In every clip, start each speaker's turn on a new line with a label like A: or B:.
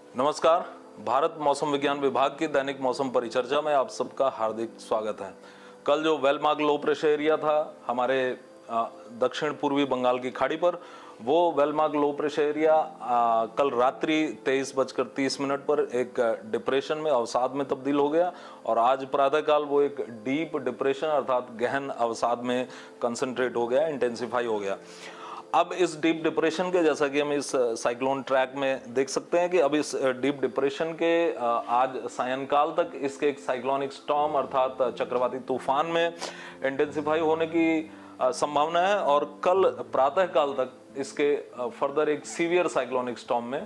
A: नमस्कार। भारत मौसम विज्ञान विभाग की दैनिक मौसम परिचर्चा में आप सबका हार्दिक स्वागत है। कल जो वेलमार्क लो प्रेशर एरिया था हमारे दक्षिण पूर्वी बंगाल की खाड़ी पर, वो वेलमार्क लो प्रेशर एरिया कल रात्रि 23:30 पर एक डिप्रेशन में अवसाद में तब्दील हो गया और आज प्रातःकाल वो एक डीप डिप्रेशन अर्थात गहन अवसाद में कंसंट्रेट हो गया, इंटेंसिफाई हो गया। अब इस डीप डिप्रेशन के, जैसा कि हम इस साइक्लोन ट्रैक में देख सकते हैं कि अब इस डीप डिप्रेशन के आज सायंकाल तक इसके एक साइक्लोनिक स्टॉर्म अर्थात चक्रवाती तूफान में इंटेंसिफाई होने की संभावना है और कल प्रातःकाल तक इसके फर्दर एक सीवियर साइक्लोनिक स्टॉर्म में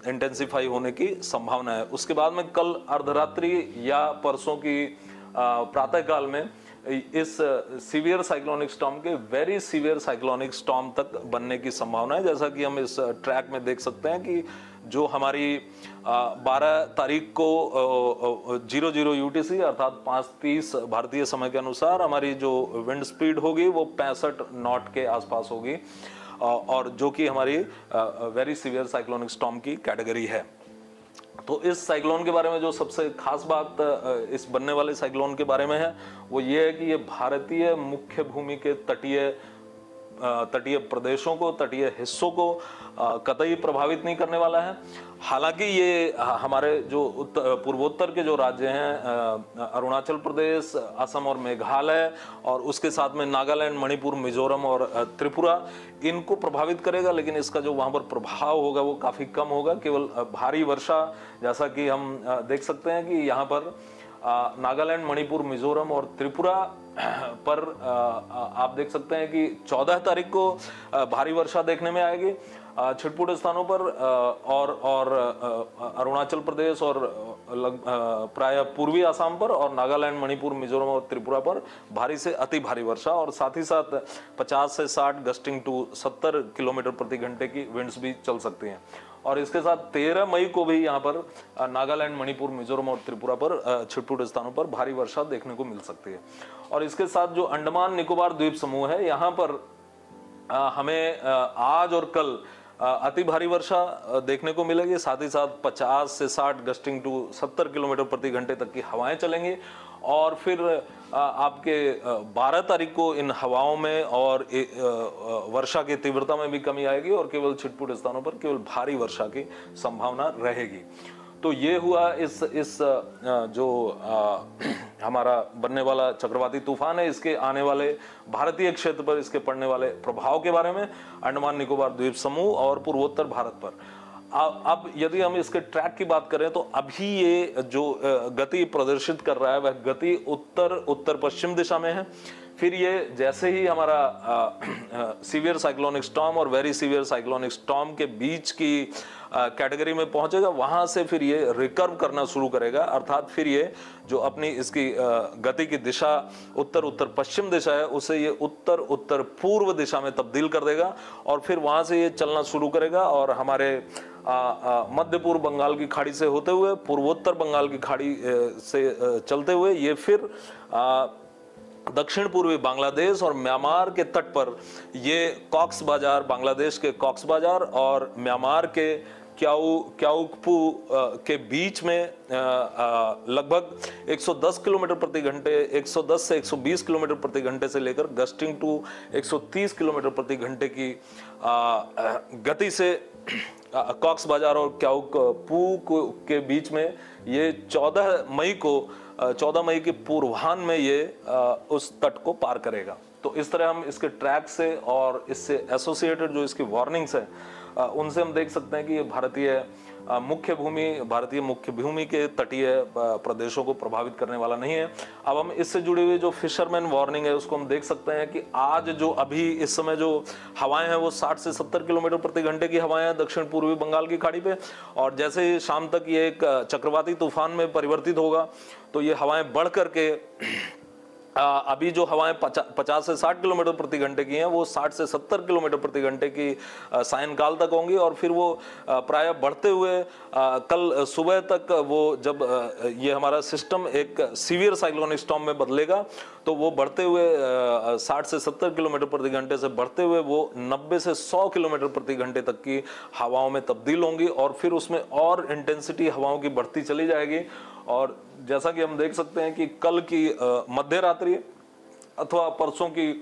A: इंटेंसिफाई होने की संभावना है। उसके बाद में कल अर्धरात्रि या परसों की प्रातःकाल में इस सीवियर साइक्लोनिक स्टॉर्म के वेरी सीवियर साइक्लोनिक स्टॉर्म तक बनने की संभावना है। जैसा कि हम इस ट्रैक में देख सकते हैं कि जो हमारी 12 तारीख को 00 UTC अर्थात 5:30 भारतीय समय के अनुसार हमारी जो विंड स्पीड होगी वो 65 नॉट के आसपास होगी और जो कि हमारी वेरी सीवियर साइक्लोनिक स्टॉर्म की कैटेगरी है। तो इस साइक्लोन के बारे में जो सबसे खास बात इस बनने वाले साइक्लोन के बारे में है वो ये है कि ये भारतीय मुख्य भूमि के तटीय प्रदेशों को, तटीय हिस्सों को कतई प्रभावित नहीं करने वाला है। हालांकि ये हमारे जो पूर्वोत्तर के जो राज्य हैं अरुणाचल प्रदेश, असम और मेघालय और उसके साथ में नागालैंड, मणिपुर, मिजोरम और त्रिपुरा, इनको प्रभावित करेगा, लेकिन इसका जो वहां पर प्रभाव होगा वो काफी कम होगा। केवल भारी वर्षा, जैसा कि हम देख सकते हैं कि यहाँ पर नागालैंड, मणिपुर, मिजोरम और त्रिपुरा पर आप देख सकते हैं कि 14 तारीख को भारी वर्षा देखने में आएगी छिटपुट स्थानों पर और अरुणाचल प्रदेश और प्राय पूर्वी असम पर और नागालैंड, मणिपुर, मिजोरम और त्रिपुरा पर भारी से अति भारी वर्षा और साथ ही साथ 50 से 60 गस्टिंग टू 70 किलोमीटर प्रति घंटे की विंड्स भी चल सकती हैं। और इसके साथ 13 मई को भी यहाँ पर नागालैंड, मणिपुर, मिजोरम और त्रिपुरा पर छिटपुट स्थानों पर भारी वर्षा देखने को मिल सकती है। और इसके साथ जो अंडमान निकोबार द्वीप समूह है, यहाँ पर हमें आज और कल अति भारी वर्षा देखने को मिलेगी। साथ ही साथ 50 से 60 गस्टिंग टू 70 किलोमीटर प्रति घंटे तक की हवाएं चलेंगी और फिर आपके 12 तारीख को इन हवाओं में और वर्षा की तीव्रता में भी कमी आएगी और केवल छिटपुट स्थानों पर केवल भारी वर्षा की संभावना रहेगी। तो ये हुआ इस जो हमारा बनने वाला चक्रवाती तूफान है, इसके आने वाले भारतीय क्षेत्र पर इसके पड़ने वाले प्रभाव के बारे में, अंडमान निकोबार द्वीप समूह और पूर्वोत्तर भारत पर। अब यदि हम इसके ट्रैक की बात करें तो अभी ये जो गति प्रदर्शित कर रहा है वह गति उत्तर पश्चिम दिशा में है। फिर ये जैसे ही हमारा सीवियर साइक्लोनिक स्टॉर्म और वेरी सीवियर साइक्लोनिक स्टॉर्म के बीच की कैटेगरी में पहुंचेगा, वहां से फिर ये रिकर्व करना शुरू करेगा, अर्थात फिर ये जो अपनी इसकी गति की दिशा उत्तर पश्चिम दिशा है उसे ये उत्तर पूर्व दिशा में तब्दील कर देगा और फिर वहां से ये चलना शुरू करेगा और हमारे मध्य पूर्व बंगाल की खाड़ी से होते हुए पूर्वोत्तर बंगाल की खाड़ी से चलते हुए ये फिर दक्षिण पूर्वी बांग्लादेश और म्यांमार के तट पर ये कॉक्स बाजार, बांग्लादेश के कॉक्स बाजार और म्यांमार के क्याउकपू के बीच में लगभग 110 किलोमीटर प्रति घंटे, 110 से 120 किलोमीटर प्रति घंटे से लेकर गस्टिंग टू 130 किलोमीटर प्रति घंटे की गति से कॉक्स बाजार और क्याउकपू के बीच में ये 14 मई के पूर्वाह्न में ये उस तट को पार करेगा। तो इस तरह हम इसके ट्रैक से और इससे एसोसिएटेड जो इसकी वार्निंग्स है उनसे हम देख सकते हैं कि ये भारतीय मुख्य भूमि के तटीय प्रदेशों को प्रभावित करने वाला नहीं है। अब हम इससे जुड़ी हुई जो फिशरमैन वार्निंग है उसको हम देख सकते हैं कि आज जो अभी इस समय जो हवाएं हैं वो 60 से 70 किलोमीटर प्रति घंटे की हवाएं हैं दक्षिण पूर्वी बंगाल की खाड़ी पे और जैसे ही शाम तक ये एक चक्रवाती तूफान में परिवर्तित होगा तो ये हवाएं बढ़ करके अभी जो हवाएं 50 से 60 किलोमीटर प्रति घंटे की हैं, वो 60 से 70 किलोमीटर प्रति घंटे की सायंकाल तक होंगी, और फिर वो प्राय बढ़ते हुए कल सुबह तक वो जब ये हमारा सिस्टम एक सीवियर साइक्लोनिक स्टॉर्म में बदलेगा तो वो बढ़ते हुए 60 से 70 किलोमीटर प्रति घंटे से बढ़ते हुए वो 90 से 100 किलोमीटर प्रति घंटे तक की हवाओं में तब्दील होंगी, और फिर उसमें और इंटेंसिटी हवाओं की बढ़ती चली जाएगी। और जैसा कि हम देख सकते हैं कि कल की मध्य रात्रि अथवा परसों की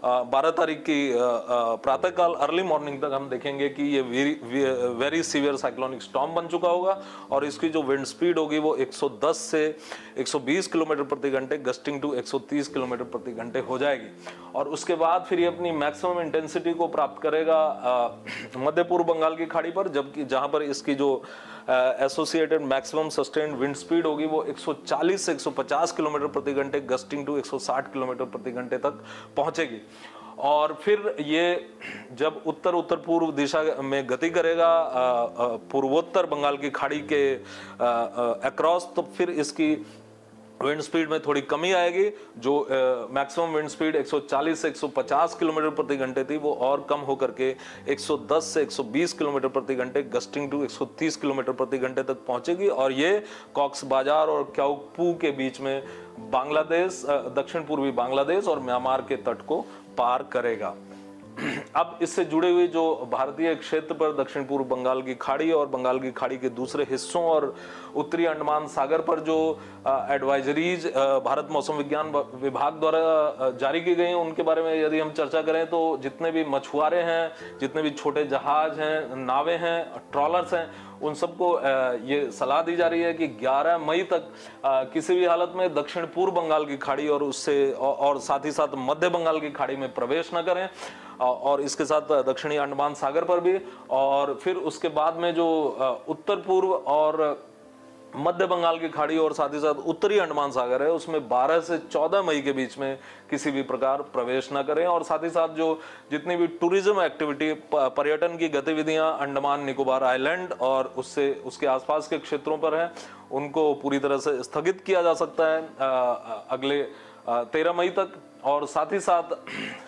A: 12 तारीख की प्रातःकाल अर्ली मॉर्निंग तक हम देखेंगे कि ये वेरी सीवियर साइक्लोनिक स्टॉर्म बन चुका होगा, और इसकी जो विंड स्पीड होगी वो 110 से 120 किलोमीटर प्रति घंटे गस्टिंग टू 130 किलोमीटर प्रति घंटे हो जाएगी। और उसके बाद फिर ये अपनी मैक्सिमम इंटेंसिटी को प्राप्त करेगा मध्य पूर्व बंगाल की खाड़ी पर, जबकि जहां पर इसकी जो associated maximum sustained wind speed होगी वो 140 से 150 किलोमीटर प्रति घंटे गस्टिंग टू 160 किलोमीटर प्रति घंटे तक पहुंचेगी। और फिर ये जब उत्तर उत्तर पूर्व दिशा में गति करेगा पूर्वोत्तर बंगाल की खाड़ी के अक्रॉस, तो फिर इसकी विंड स्पीड में थोड़ी कमी आएगी। जो मैक्सिमम विंड स्पीड 140 से 150 किलोमीटर प्रति घंटे थी वो और कम होकर के 110 से 120 किलोमीटर प्रति घंटे गस्टिंग टू 130 किलोमीटर प्रति घंटे तक पहुंचेगी, और ये कॉक्स बाजार और क्याओपू के बीच में बांग्लादेश, दक्षिण पूर्वी बांग्लादेश और म्यांमार के तट को पार करेगा। अब इससे जुड़े हुए जो भारतीय क्षेत्र पर दक्षिण पूर्व बंगाल की खाड़ी और बंगाल की खाड़ी के दूसरे हिस्सों और उत्तरी अंडमान सागर पर जो एडवाइजरीज भारत मौसम विज्ञान विभाग द्वारा जारी की गई हैं, उनके बारे में यदि हम चर्चा करें तो जितने भी मछुआरे हैं, जितने भी छोटे जहाज हैं, नावें हैं, ट्रॉलर्स हैं, उन सबको ये सलाह दी जा रही है कि 11 मई तक किसी भी हालत में दक्षिण पूर्व बंगाल की खाड़ी और उससे और साथ ही साथ मध्य बंगाल की खाड़ी में प्रवेश न करें, और इसके साथ दक्षिणी अंडमान सागर पर भी। और फिर उसके बाद में जो उत्तर पूर्व और मध्य बंगाल की खाड़ी और साथ ही साथ उत्तरी अंडमान सागर है, उसमें 12 से 14 मई के बीच में किसी भी प्रकार प्रवेश न करें। और साथ ही साथ जो जितनी भी टूरिज्म एक्टिविटी, पर्यटन की गतिविधियां अंडमान निकोबार आइलैंड और उसके आसपास के क्षेत्रों पर हैं, उनको पूरी तरह से स्थगित किया जा सकता है अगले 13 मई तक। और साथ ही साथ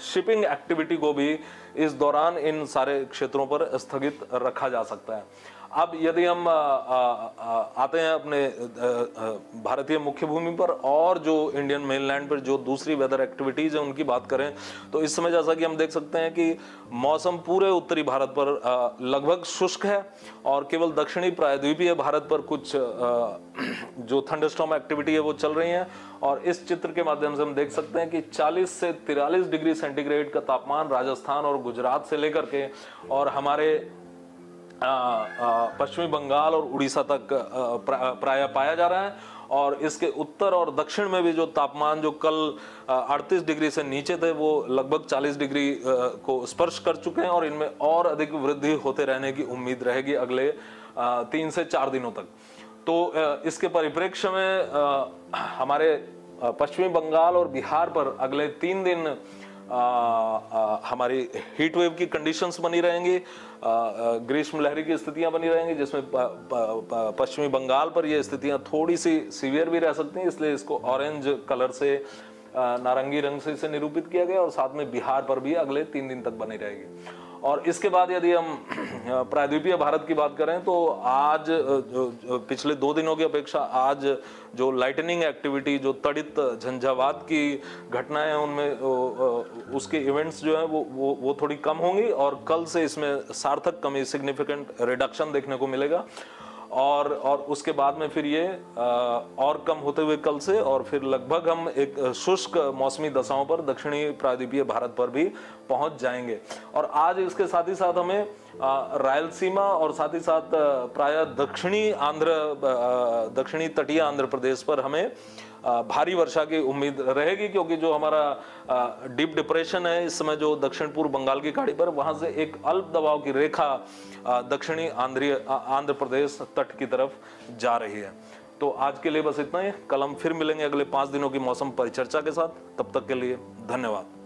A: शिपिंग एक्टिविटी को भी इस दौरान इन सारे क्षेत्रों पर स्थगित रखा जा सकता है। अब यदि हम आते हैं अपने भारतीय मुख्य भूमि पर और जो इंडियन मेनलैंड पर जो दूसरी वेदर एक्टिविटीज है उनकी बात करें, तो इस समय जैसा कि हम देख सकते हैं कि मौसम पूरे उत्तरी भारत पर लगभग शुष्क है, और केवल दक्षिणी प्रायद्वीपीय भारत पर कुछ जो थंडरस्टॉर्म एक्टिविटी है वो चल रही है। और इस चित्र के माध्यम से हम देख सकते हैं कि 40 से 43 डिग्री सेंटीग्रेड का तापमान राजस्थान और गुजरात से लेकर के और हमारे पश्चिमी बंगाल और उड़ीसा तक प्राय पाया जा रहा है। और इसके उत्तर और दक्षिण में भी जो तापमान जो कल 38 डिग्री से नीचे थे वो लगभग 40 डिग्री को स्पर्श कर चुके हैं, और इनमें और अधिक वृद्धि होते रहने की उम्मीद रहेगी अगले 3 से 4 दिनों तक। तो इसके परिप्रेक्ष्य में हमारे पश्चिमी बंगाल और बिहार पर अगले 3 दिन हमारी हीट वेव की कंडीशंस बनी रहेंगी, ग्रीष्म लहरी की स्थितियां बनी रहेंगी, जिसमें पश्चिमी बंगाल पर ये स्थितियां थोड़ी सी सीवियर भी रह सकती हैं, इसलिए इसको ऑरेंज कलर से नारंगी रंग से इसे निरूपित किया गया, और साथ में बिहार पर भी अगले 3 दिन तक बनी रहेगी। और इसके बाद यदि हम प्रायद्वीपीय भारत की बात करें तो आज पिछले 2 दिनों की अपेक्षा आज जो लाइटनिंग एक्टिविटी, जो तड़ित झंझावात की घटनाएं हैं, उनमें उसके इवेंट्स जो हैं वो थोड़ी कम होंगी, और कल से इसमें सार्थक कमी, सिग्निफिकेंट रिडक्शन देखने को मिलेगा। और उसके बाद में फिर ये और कम होते हुए कल से, और फिर लगभग हम एक शुष्क मौसमी दशाओं पर दक्षिणी प्रायद्वीपीय भारत पर भी पहुंच जाएंगे। और आज इसके साथ ही साथ हमें रायलसीमा और साथ ही साथ प्राय दक्षिणी तटीय आंध्र प्रदेश पर हमें भारी वर्षा की उम्मीद रहेगी, क्योंकि जो हमारा डीप डिप्रेशन है इस समय जो दक्षिण पूर्व बंगाल की खाड़ी पर, वहां से एक अल्प दबाव की रेखा दक्षिणी आंध्र प्रदेश तट की तरफ जा रही है। तो आज के लिए बस इतना ही। कल हम फिर मिलेंगे अगले 5 दिनों की मौसम परिचर्चा के साथ। तब तक के लिए धन्यवाद।